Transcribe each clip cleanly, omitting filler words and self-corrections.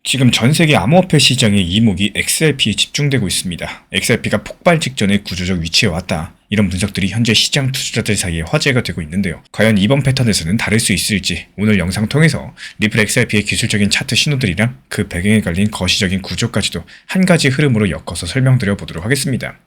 지금 전 세계 암호화폐 시장의 이목이 XRP에 집중되고 있습니다. XRP가 폭발 직전의 구조적 위치에 왔다. 이런 분석들이 현재 시장 투자자들 사이에 화제가 되고 있는데요. 과연 이번 패턴에서는 다를 수 있을지 오늘 영상 통해서 리플 XRP의 기술적인 차트 신호들이랑 그 배경에 걸린 거시적인 구조까지도 한 가지 흐름으로 엮어서 설명드려 보도록 하겠습니다.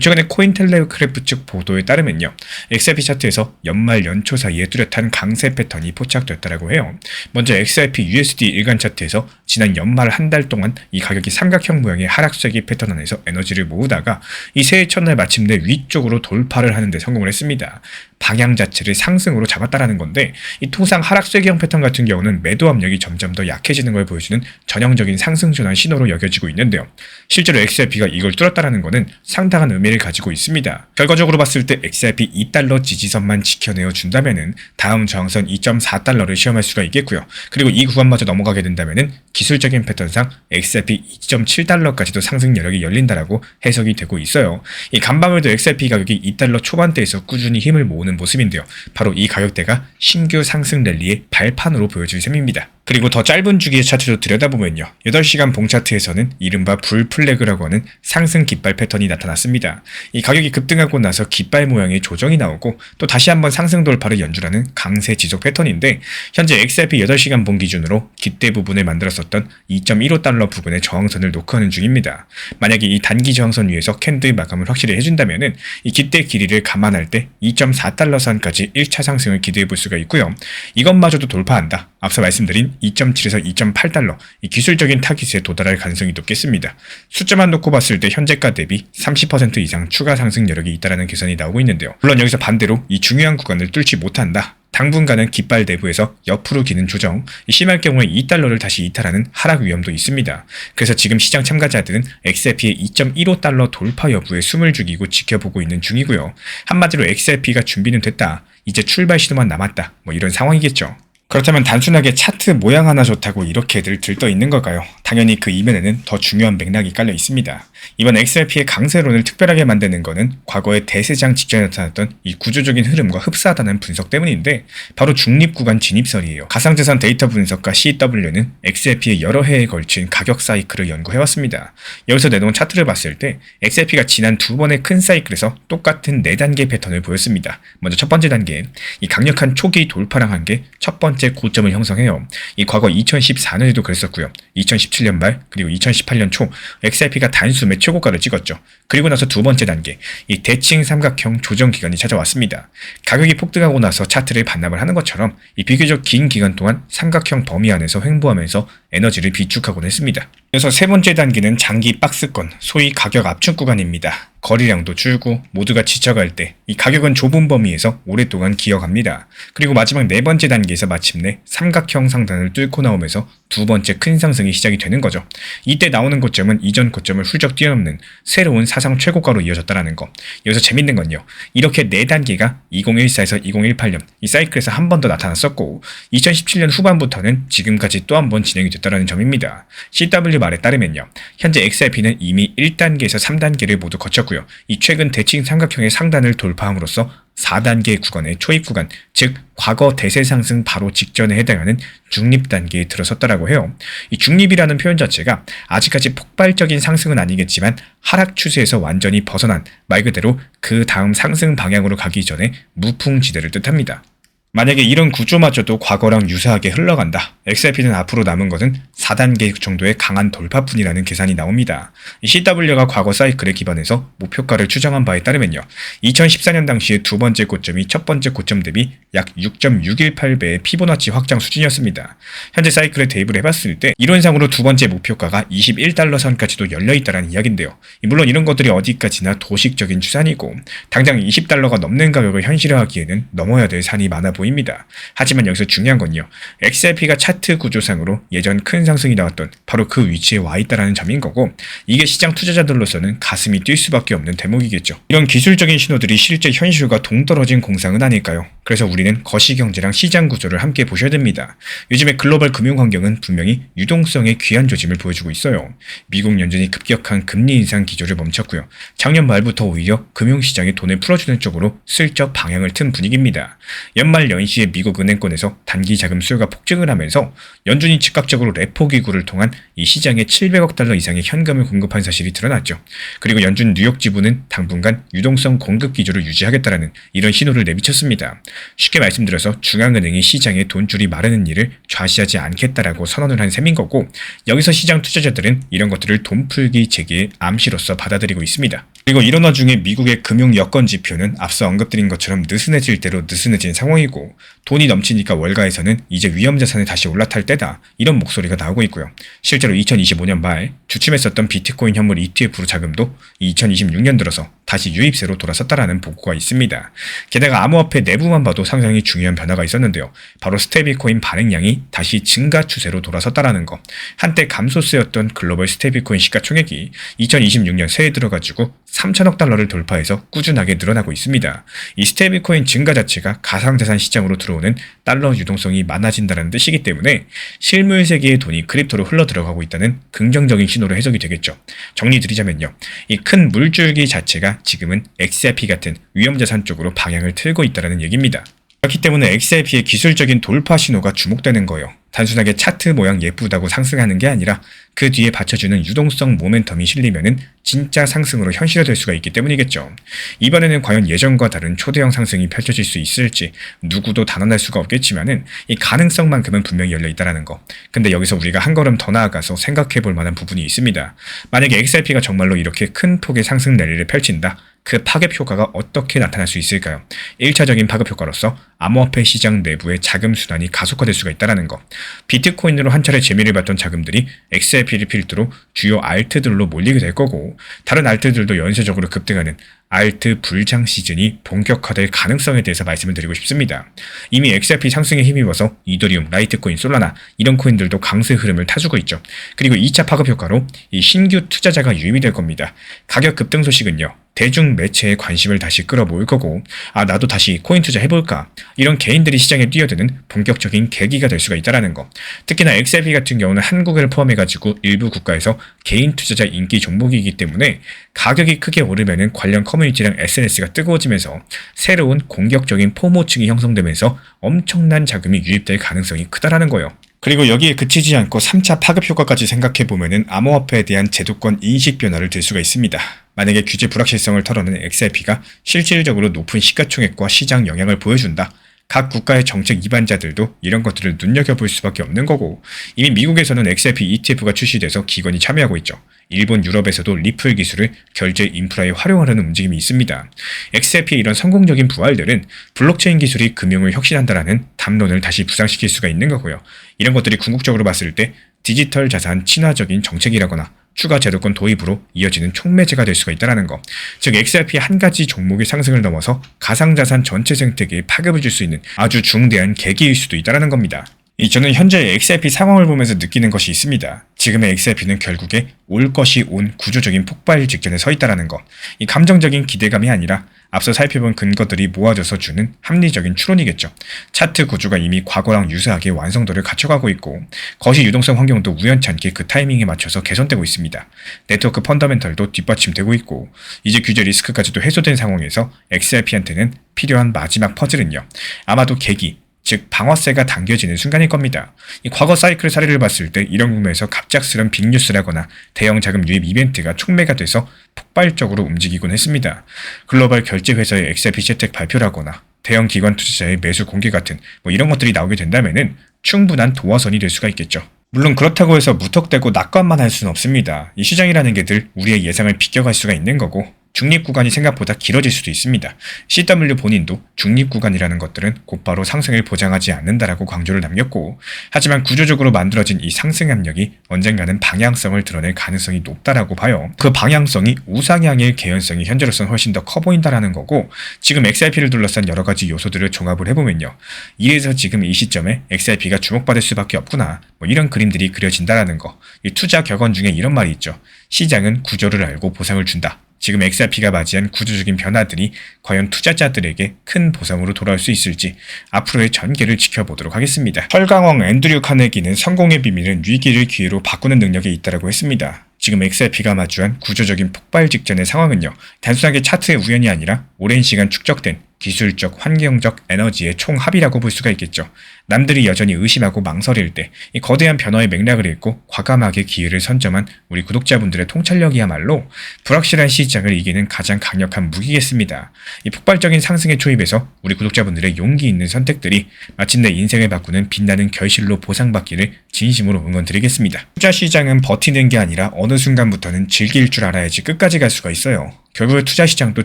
최근에 코인텔레그래프 측 보도에 따르면요. XRP 차트에서 연말 연초 사이에 뚜렷한 강세 패턴이 포착됐다고 해요. 먼저 XRP USD 일간 차트에서 지난 연말 한 달 동안 이 가격이 삼각형 모양의 하락세기 패턴 안에서 에너지를 모으다가 이 새해 첫날 마침내 위쪽으로 돌파를 하는데 성공을 했습니다. 방향 자체를 상승으로 잡았다라는 건데 이 통상 하락세기형 패턴 같은 경우는 매도 압력이 점점 더 약해지는 걸 보여주는 전형적인 상승 전환 신호로 여겨지고 있는데요. 실제로 XRP가 이걸 뚫었다라는 것은 상당한 의미를 가지고 있습니다. 결과적으로 봤을 때 XRP 2달러 지지선만 지켜내어 준다면은 다음 저항선 2.4달러를 시험할 수가 있겠고요. 그리고 이 구간마저 넘어가게 된다면은 기술적인 패턴상 XRP 2.7달러까지도 상승 여력이 열린다라고 해석이 되고 있어요. 이 간밤에도 XRP 가격이 2달러 초반대에서 꾸준히 힘을 모으는 모습인데요. 바로 이 가격대가 신규 상승 랠리의 발판으로 보여질 셈입니다. 그리고 더 짧은 주기의 차트로 들여다보면요. 8시간 봉 차트에서는 이른바 불플래그라고 하는 상승 깃발 패턴이 나타났습니다. 이 가격이 급등하고 나서 깃발 모양의 조정이 나오고 또 다시 한번 상승 돌파를 연출하는 강세 지속 패턴인데 현재 XRP 8시간 봉 기준으로 깃대 부분을 만들었었던 2.15달러 부근의 저항선을 노크하는 중입니다. 만약에 이 단기 저항선 위에서 캔들 마감을 확실히 해준다면은 이 깃대 길이를 감안할 때 2.4달러 선까지 1차 상승을 기대해 볼 수가 있고요. 이것마저도 돌파한다. 앞서 말씀드린 2.7에서 2.8달러 이 기술적인 타깃에 도달할 가능성이 높겠습니다. 숫자만 놓고 봤을 때 현재가 대비 30% 이상 추가 상승 여력이 있다는 계산이 나오고 있는데요. 물론 여기서 반대로 이 중요한 구간을 뚫지 못한다. 당분간은 깃발 내부에서 옆으로 기는 조정, 심할 경우에 2달러를 다시 이탈하는 하락 위험도 있습니다. 그래서 지금 시장 참가자들은 XRP의 2.15달러 돌파 여부에 숨을 죽이고 지켜보고 있는 중이고요. 한마디로 XRP가 준비는 됐다. 이제 출발 신호만 남았다. 이런 상황이겠죠. 그렇다면 단순하게 차트 모양 하나 좋다고 이렇게들 들떠 있는 걸까요? 당연히 그 이면에는 더 중요한 맥락이 깔려 있습니다. 이번 XRP의 강세론을 특별하게 만드는 것은 과거의 대세장 직전에 나타났던 이 구조적인 흐름과 흡사하다는 분석 때문인데 바로 중립구간 진입설이에요. 가상자산 데이터 분석가 CW는 XRP의 여러 해에 걸친 가격 사이클을 연구해왔습니다. 여기서 내놓은 차트를 봤을 때 XRP가 지난 두 번의 큰 사이클에서 똑같은 4단계 패턴을 보였습니다. 먼저 첫 번째 단계, 이 강력한 초기 돌파랑 한 게 첫 번째 고점을 형성해요. 이 과거 2014년에도 그랬었고요. 2017년 말 그리고 2018년 초 XRP가 단숨에 최고가를 찍었죠. 그리고 나서 두 번째 단계, 이 대칭 삼각형 조정 기간이 찾아왔습니다. 가격이 폭등하고 나서 차트를 반납을 하는 것처럼 이 비교적 긴 기간 동안 삼각형 범위 안에서 횡보하면서 에너지를 비축하곤 했습니다. 그래서 세 번째 단계는 장기 박스권, 소위 가격 압축 구간입니다. 거래량도 줄고 모두가 지쳐갈 때 이 가격은 좁은 범위에서 오랫동안 기어갑니다. 그리고 마지막 네 번째 단계에서 마침내 삼각형 상단을 뚫고 나오면서 두 번째 큰 상승이 시작이 되는 거죠. 이때 나오는 고점은 이전 고점을 훌쩍 뛰어넘는 새로운 사상 최고가로 이어졌다는 거. 여기서 재밌는 건요. 이렇게 네 단계가 2014에서 2018년 이 사이클에서 한 번 더 나타났었고 2017년 후반부터는 지금까지 또 한 번 진행이 됐다는 점입니다. CW 말에 따르면요. 현재 XRP는 이미 1단계에서 3단계를 모두 거쳤고요. 이 최근 대칭 삼각형의 상단을 돌파함으로써 4단계 구간의 초입 구간, 즉 과거 대세 상승 바로 직전에 해당하는 중립 단계에 들어섰다라고 해요. 이 중립이라는 표현 자체가 아직까지 폭발적인 상승은 아니겠지만 하락 추세에서 완전히 벗어난 말 그대로 그 다음 상승 방향으로 가기 전에 무풍지대를 뜻합니다. 만약에 이런 구조마저도 과거랑 유사하게 흘러간다. XRP는 앞으로 남은 것은 4단계 정도의 강한 돌파뿐이라는 계산이 나옵니다. CW가 과거 사이클에 기반해서 목표가를 추정한 바에 따르면요. 2014년 당시의 두 번째 고점이 첫 번째 고점 대비 약 6.618배의 피보나치 확장 수준이었습니다. 현재 사이클에 대입을 해봤을 때 이론상으로 두 번째 목표가가 21달러 선까지도 열려있다는 이야기인데요. 물론 이런 것들이 어디까지나 도식적인 추산이고 당장 20달러가 넘는 가격을 현실화하기에는 넘어야 될 산이 많아 보입니다. 하지만 여기서 중요한 건요. XRP가 차트 구조상으로 예전 큰 상승이 나왔던 바로 그 위치에 와 있다는 점인 거고 이게 시장 투자자들로서는 가슴이 뛸 수밖에 없는 대목이겠죠. 이런 기술적인 신호들이 실제 현실과 동떨어진 공상은 아닐까요? 그래서 우리는 거시경제랑 시장 구조를 함께 보셔야 됩니다. 요즘에 글로벌 금융 환경은 분명히 유동성의 귀한 조짐을 보여주고 있어요. 미국 연준이 급격한 금리 인상 기조를 멈췄고요. 작년 말부터 오히려 금융시장에 돈을 풀어주는 쪽으로 슬쩍 방향을 튼 분위기입니다. 연말 이달 연시에 미국 은행권에서 단기 자금 수요가 폭증을 하면서 연준이 즉각적으로 레포 기구를 통한 이 시장에 700억 달러 이상의 현금을 공급한 사실이 드러났죠. 그리고 연준 뉴욕 지부는 당분간 유동성 공급 기조를 유지하겠다라는 이런 신호를 내비쳤습니다. 쉽게 말씀드려서 중앙은행이 시장에 돈줄이 마르는 일을 좌시하지 않겠다라고 선언을 한 셈인 거고, 여기서 시장 투자자들은 이런 것들을 돈풀기 재개의 암시로서 받아들이고 있습니다. 그리고 이런 와중에 미국의 금융 여건 지표는 앞서 언급드린 것처럼 느슨해질 대로 느슨해진 상황이고, 돈이 넘치니까 월가에서는 이제 위험자산에 다시 올라탈 때다, 이런 목소리가 나오고 있고요. 실제로 2025년 말 주춤했었던 비트코인 현물 ETF로 자금도 2026년 들어서 다시 유입세로 돌아섰다라는 보고가 있습니다. 게다가 암호화폐 내부만 봐도 상당히 중요한 변화가 있었는데요. 바로 스테이블코인 발행량이 다시 증가 추세로 돌아섰다라는 거. 한때 감소세였던 글로벌 스테이블코인 시가총액이 2026년 새해 들어가지고 3천억 달러를 돌파해서 꾸준하게 늘어나고 있습니다. 이 스테이블코인 증가 자체가 가상자산 시장으로 들어오는 달러 유동성이 많아진다는 뜻이기 때문에 실물 세계의 돈이 크립토로 흘러 들어가고 있다는 긍정적인 신호로 해석이 되겠죠. 정리드리자면요. 이 큰 물줄기 자체가 지금은 XRP 같은 위험자산 쪽으로 방향을 틀고 있다는 얘기입니다. 그렇기 때문에 XRP의 기술적인 돌파 신호가 주목되는 거예요. 단순하게 차트 모양 예쁘다고 상승하는 게 아니라 그 뒤에 받쳐주는 유동성 모멘텀이 실리면은 진짜 상승으로 현실화될 수가 있기 때문이겠죠. 이번에는 과연 예전과 다른 초대형 상승이 펼쳐질 수 있을지 누구도 단언할 수가 없겠지만은 이 가능성만큼은 분명히 열려 있다라는 거. 근데 여기서 우리가 한 걸음 더 나아가서 생각해 볼 만한 부분이 있습니다. 만약에 XRP가 정말로 이렇게 큰 폭의 상승 랠리를 펼친다. 그 파급 효과가 어떻게 나타날 수 있을까요? 1차적인 파급 효과로서 암호화폐 시장 내부의 자금 순환이 가속화될 수가 있다는 거. 비트코인으로 한 차례 재미를 봤던 자금들이 XRP를 필두로 주요 알트들로 몰리게 될 거고, 다른 알트들도 연쇄적으로 급등하는 알트 불장 시즌이 본격화될 가능성에 대해서 말씀을 드리고 싶습니다. 이미 XRP 상승에 힘입어서 이더리움, 라이트코인, 솔라나 이런 코인들도 강세 흐름을 타주고 있죠. 그리고 2차 파급 효과로 이 신규 투자자가 유입이 될 겁니다. 가격 급등 소식은요. 대중 매체의 관심을 다시 끌어모을 거고, 나도 다시 코인 투자 해볼까, 이런 개인들이 시장에 뛰어드는 본격적인 계기가 될 수가 있다는 거. 특히나 XRP 같은 경우는 한국을 포함해가지고 일부 국가에서 개인 투자자 인기 종목이기 때문에 가격이 크게 오르면은 관련 커뮤니티랑 SNS가 뜨거워지면서 새로운 공격적인 포모층이 형성되면서 엄청난 자금이 유입될 가능성이 크다라는 거예요. 그리고 여기에 그치지 않고 3차 파급 효과까지 생각해보면은 암호화폐에 대한 제도권 인식 변화를 들 수가 있습니다. 만약에 규제 불확실성을 털어낸 XRP가 실질적으로 높은 시가총액과 시장 영향을 보여준다. 각 국가의 정책 이반자들도 이런 것들을 눈여겨볼 수밖에 없는 거고, 이미 미국에서는 XRP ETF가 출시돼서 기관이 참여하고 있죠. 일본, 유럽에서도 리플 기술을 결제 인프라에 활용하려는 움직임이 있습니다. XRP의 이런 성공적인 부활들은 블록체인 기술이 금융을 혁신한다라는 담론을 다시 부상시킬 수가 있는 거고요. 이런 것들이 궁극적으로 봤을 때 디지털 자산 친화적인 정책이라거나 추가 제도권 도입으로 이어지는 촉매제가 될 수가 있다는 거. 즉 XRP 한 가지 종목의 상승을 넘어서 가상자산 전체 생태계에 파급을 줄 수 있는 아주 중대한 계기일 수도 있다는 겁니다. 저는 현재 XRP 상황을 보면서 느끼는 것이 있습니다. 지금의 XRP는 결국에 올 것이 온 구조적인 폭발 직전에 서 있다는 거. 이 감정적인 기대감이 아니라 앞서 살펴본 근거들이 모아져서 주는 합리적인 추론이겠죠. 차트 구조가 이미 과거랑 유사하게 완성도를 갖춰가고 있고, 거시 유동성 환경도 우연찮게 그 타이밍에 맞춰서 개선되고 있습니다. 네트워크 펀더멘털도 뒷받침되고 있고, 이제 규제 리스크까지도 해소된 상황에서 XRP한테는 필요한 마지막 퍼즐은요. 아마도 계기, 즉 방어세가 당겨지는 순간일 겁니다. 이 과거 사이클 사례를 봤을 때 이런 국면에서 갑작스런 빅뉴스라거나 대형 자금 유입 이벤트가 촉매가 돼서 폭발적으로 움직이곤 했습니다. 글로벌 결제회사의 XRP 채택 발표라거나 대형 기관 투자자의 매수 공개 같은 이런 것들이 나오게 된다면은 충분한 도화선이 될 수가 있겠죠. 물론 그렇다고 해서 무턱대고 낙관만 할 수는 없습니다. 이 시장이라는 게 늘 우리의 예상을 비껴갈 수가 있는 거고, 중립 구간이 생각보다 길어질 수도 있습니다. CW 본인도 중립 구간이라는 것들은 곧바로 상승을 보장하지 않는다라고 강조를 남겼고, 하지만 구조적으로 만들어진 이 상승 압력이 언젠가는 방향성을 드러낼 가능성이 높다라고 봐요. 그 방향성이 우상향일 개연성이 현재로서는 훨씬 더 커 보인다라는 거고, 지금 XRP를 둘러싼 여러 가지 요소들을 종합을 해보면요. 이래서 지금 이 시점에 XRP가 주목받을 수밖에 없구나, 이런 그림들이 그려진다라는 거. 이 투자 격언 중에 이런 말이 있죠. 시장은 구조를 알고 보상을 준다. 지금 XRP가 맞이한 구조적인 변화들이 과연 투자자들에게 큰 보상으로 돌아올 수 있을지 앞으로의 전개를 지켜보도록 하겠습니다. 철강왕 앤드류 카네기는 성공의 비밀은 위기를 기회로 바꾸는 능력에 있다고 했습니다. 지금 XRP가 마주한 구조적인 폭발 직전의 상황은요. 단순하게 차트의 우연이 아니라 오랜 시간 축적된 기술적, 환경적 에너지의 총합이라고 볼 수가 있겠죠. 남들이 여전히 의심하고 망설일 때 이 거대한 변화의 맥락을 읽고 과감하게 기회를 선점한 우리 구독자분들의 통찰력이야말로 불확실한 시장을 이기는 가장 강력한 무기겠습니다. 이 폭발적인 상승의 초입에서 우리 구독자분들의 용기 있는 선택들이 마침내 인생을 바꾸는 빛나는 결실로 보상받기를 진심으로 응원드리겠습니다. 투자 시장은 버티는 게 아니라 어느 순간부터는 즐길 줄 알아야지 끝까지 갈 수가 있어요. 결국 투자 시장도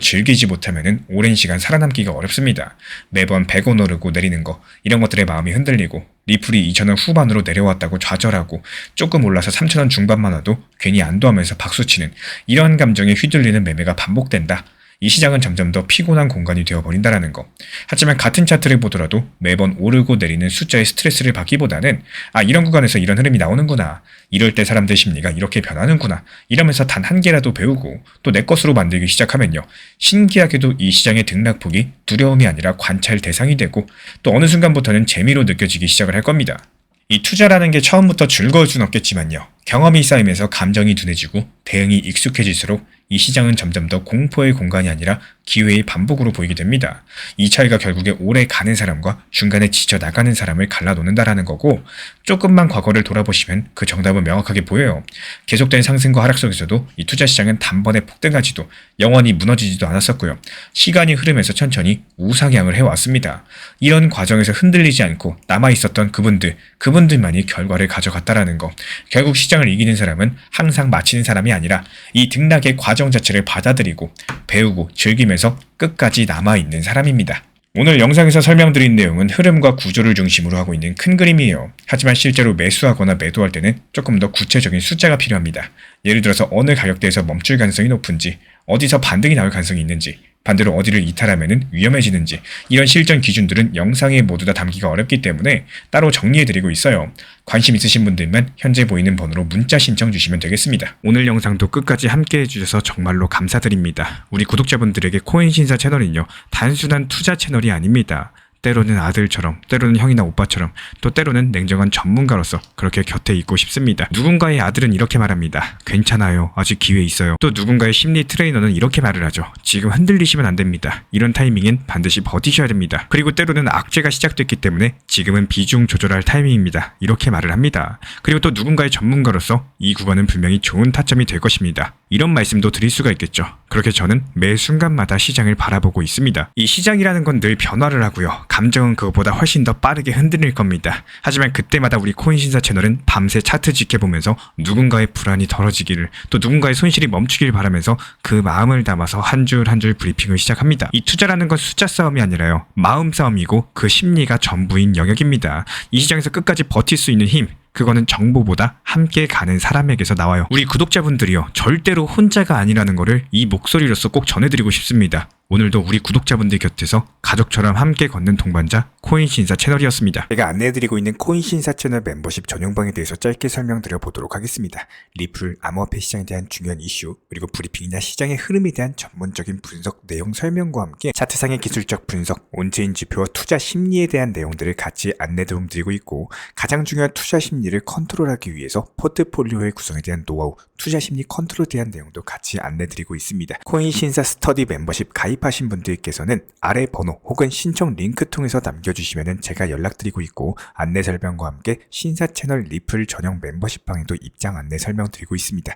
즐기지 못하면 오랜 시간 살아남기가 어렵습니다. 매번 100원 오르고 내리는 거, 이런 것들에 마음이 흔들리고 리플이 2,000원 후반으로 내려왔다고 좌절하고 조금 올라서 3,000원 중반만 와도 괜히 안도하면서 박수치는 이러한 감정에 휘둘리는 매매가 반복된다. 이 시장은 점점 더 피곤한 공간이 되어버린다는 거. 하지만 같은 차트를 보더라도 매번 오르고 내리는 숫자의 스트레스를 받기보다는 이런 구간에서 이런 흐름이 나오는구나. 이럴 때 사람들 심리가 이렇게 변하는구나. 이러면서 단 한 개라도 배우고 또 내 것으로 만들기 시작하면요. 신기하게도 이 시장의 등락폭이 두려움이 아니라 관찰 대상이 되고 또 어느 순간부터는 재미로 느껴지기 시작을 할 겁니다. 이 투자라는 게 처음부터 즐거울 순 없겠지만요. 경험이 쌓이면서 감정이 둔해지고 대응이 익숙해질수록 이 시장은 점점 더 공포의 공간이 아니라 기회의 반복으로 보이게 됩니다. 이 차이가 결국에 오래 가는 사람과 중간에 지쳐 나가는 사람을 갈라놓는다라는 거고, 조금만 과거를 돌아보시면 그 정답은 명확하게 보여요. 계속된 상승과 하락 속에서도 이 투자 시장은 단번에 폭등하지도 영원히 무너지지도 않았었고요. 시간이 흐르면서 천천히 우상향을 해왔습니다. 이런 과정에서 흔들리지 않고 남아있었던 그분들만이 결과를 가져갔다라는 거. 결국 시장을 이기는 사람은 항상 마치는 사람이 아니라 이 등락의 과정 자체를 받아들이고 배우고 즐기면서 끝까지 남아있는 사람입니다. 오늘 영상에서 설명드린 내용은 흐름과 구조를 중심으로 하고 있는 큰 그림이에요. 하지만 실제로 매수하거나 매도할 때는 조금 더 구체적인 숫자가 필요합니다. 예를 들어서 어느 가격대에서 멈출 가능성이 높은지, 어디서 반등이 나올 가능성이 있는지, 반대로 어디를 이탈하면 위험해지는지, 이런 실전 기준들은 영상에 모두 다 담기가 어렵기 때문에 따로 정리해드리고 있어요. 관심 있으신 분들만 현재 보이는 번호로 문자 신청 주시면 되겠습니다. 오늘 영상도 끝까지 함께 해주셔서 정말로 감사드립니다. 우리 구독자분들에게 코인신사 채널은요, 단순한 투자 채널이 아닙니다. 때로는 아들처럼, 때로는 형이나 오빠처럼, 또 때로는 냉정한 전문가로서 그렇게 곁에 있고 싶습니다. 누군가의 아들은 이렇게 말합니다. 괜찮아요. 아직 기회 있어요. 또 누군가의 심리 트레이너는 이렇게 말을 하죠. 지금 흔들리시면 안 됩니다. 이런 타이밍엔 반드시 버티셔야 됩니다. 그리고 때로는 악재가 시작됐기 때문에 지금은 비중 조절할 타이밍입니다. 이렇게 말을 합니다. 그리고 또 누군가의 전문가로서 이 구간은 분명히 좋은 타점이 될 것입니다. 이런 말씀도 드릴 수가 있겠죠. 그렇게 저는 매 순간마다 시장을 바라보고 있습니다. 이 시장이라는 건 늘 변화를 하고요. 감정은 그것보다 훨씬 더 빠르게 흔들릴 겁니다. 하지만 그때마다 우리 코인신사 채널은 밤새 차트 지켜보면서 누군가의 불안이 덜어지기를, 또 누군가의 손실이 멈추길 바라면서 그 마음을 담아서 한 줄 한 줄 브리핑을 시작합니다. 이 투자라는 건 숫자 싸움이 아니라요. 마음 싸움이고 그 심리가 전부인 영역입니다. 이 시장에서 끝까지 버틸 수 있는 힘, 그거는 정보보다 함께 가는 사람에게서 나와요. 우리 구독자분들이요, 절대로 혼자가 아니라는 거를 이 목소리로서 꼭 전해드리고 싶습니다. 오늘도 우리 구독자분들 곁에서 가족처럼 함께 걷는 동반자 코인신사 채널이었습니다. 제가 안내해드리고 있는 코인신사 채널 멤버십 전용방에 대해서 짧게 설명드려 보도록 하겠습니다. 리플, 암호화폐 시장에 대한 중요한 이슈, 그리고 브리핑이나 시장의 흐름에 대한 전문적인 분석 내용 설명과 함께 차트상의 기술적 분석, 온체인 지표와 투자 심리에 대한 내용들을 같이 안내 도움드리고 있고, 가장 중요한 투자 심리를 컨트롤하기 위해서 포트폴리오의 구성에 대한 노하우, 투자 심리 컨트롤에 대한 내용도 같이 안내드리고 있습니다. 코인신사 스터디 멤버십 가입하신 분들께서는 아래 번호 혹은 신청 링크 통해서 남겨주시면 제가 연락드리고 있고, 안내 설명과 함께 신사 채널 리플 전용 멤버십 방에도 입장 안내 설명드리고 있습니다.